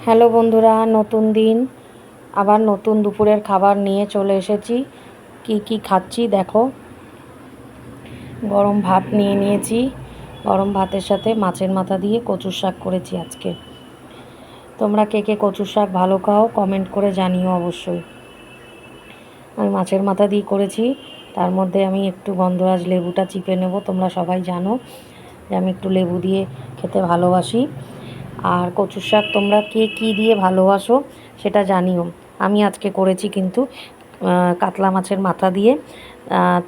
Hello বন্ধুরা, নতুন দিন আবার নতুন দুপুরের খাবার নিয়ে চলে এসেছি। কি খাচ্ছি দেখো। গরম ভাত নিয়ে নিয়েছি। গরম ভাতের সাথে মাছের মাথা দিয়ে কচুর শাক করেছি আজকে। তোমরা কে কে কচুর শাক ভালো খাও কমেন্ট করে জানিও অবশ্যই। আমি মাছের মাথা দিয়ে করেছি, তার মধ্যে আমি একটু গন্ধরাজ লেবুটা চিপে নেব। তোমরা সবাই জানো যে আমি একটু লেবু দিয়ে খেতে ভালোবাসি। আর কচুর শাক তোমরা কে কী দিয়ে ভালোবাসো সেটা জানিও। আমি আজকে করেছি কিন্তু কাতলা মাছের মাথা দিয়ে।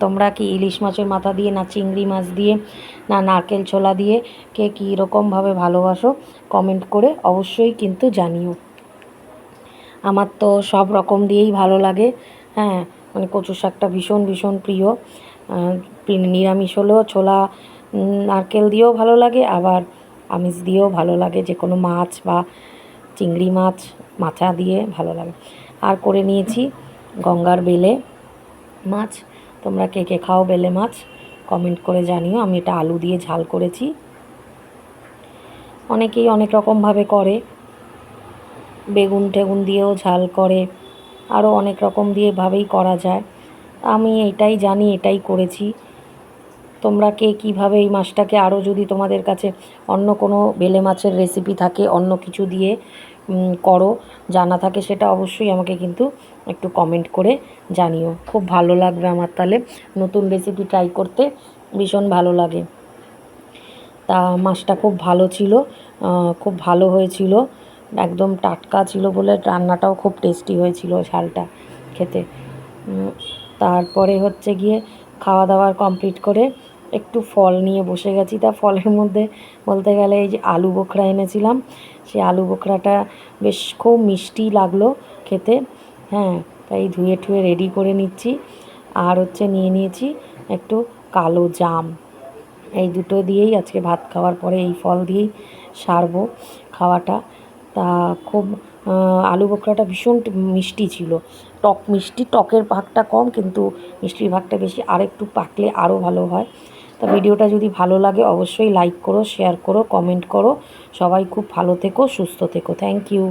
তোমরা কি ইলিশ মাছের মাথা দিয়ে, না চিংড়ি মাছ দিয়ে, না নারকেল ছোলা দিয়ে, কে কী রকমভাবে ভালোবাসো কমেন্ট করে অবশ্যই কিন্তু জানিও। আমার তো সব রকম দিয়েই ভালো লাগে। হ্যাঁ, মানে কচুর শাকটা ভীষণ ভীষণ প্রিয়। নিরামিষ হলেও ছোলা নারকেল দিয়েও ভালো লাগে, আবার আমিষ দিয়েও ভালো লাগে। যে কোনো মাছ বা চিংড়ি মাছ মাথা দিয়ে ভালো লাগে। আর করে নিয়েছি গঙ্গার বেলে মাছ। তোমরা কে কে খাও বেলে মাছ কমেন্ট করে জানিও। আমি এটা আলু দিয়ে ঝাল করেছি। অনেকেই অনেক রকমভাবে করে, বেগুন টেগুন দিয়েও ঝাল করে, আরও অনেক রকম দিয়ে ভাবেই করা যায়। আমি এটাই জানি, এটাই করেছি। তোমরা কে কীভাবে এই মাছটাকে, আরও যদি তোমাদের কাছে অন্য কোনো বেলে মাছের রেসিপি থাকে, অন্য কিছু দিয়ে করো জানা থাকে, সেটা অবশ্যই আমাকে কিন্তু একটু কমেন্ট করে জানিও। খুব ভালো লাগবে আমার, তাহলে নতুন রেসিপি ট্রাই করতে ভীষণ ভালো লাগে। তা মাছটা খুব ভালো ছিল, খুব ভালো হয়েছিল, একদম টাটকা ছিল বলে রান্নাটাও খুব টেস্টি হয়েছিল ঝালটা খেতে। তারপরে হচ্ছে গিয়ে খাওয়া দাওয়ার কমপ্লিট করে একটু ফল নিয়ে বসে গেছি। তা ফলের মধ্যে বলতে গেলে এই যে আলু বোখরা এনেছিলাম, সেই আলু বোখরাটা বেশ খুব মিষ্টি লাগলো খেতে। হ্যাঁ, তাই ধুয়ে ঠুয়ে রেডি করে নিচ্ছি। আর হচ্ছে নিয়ে নিয়েছি একটু কালো জাম। এই দুটো দিয়েই আজকে ভাত খাওয়ার পরে এই ফল দিয়েই সারবো খাওয়াটা। তা খুব আলু বোখরাটা ভীষণ মিষ্টি ছিল, টক মিষ্টি, টকের ভাগটা কম কিন্তু মিষ্টির ভাগটা বেশি। আর একটু পাকলে আরও ভালো হয়। তা ভিডিওটা যদি ভালো লাগে অবশ্যই লাইক করো, শেয়ার করো, কমেন্ট করো। সবাই খুব ভালো থেকো, সুস্থ থেকো। Thank you.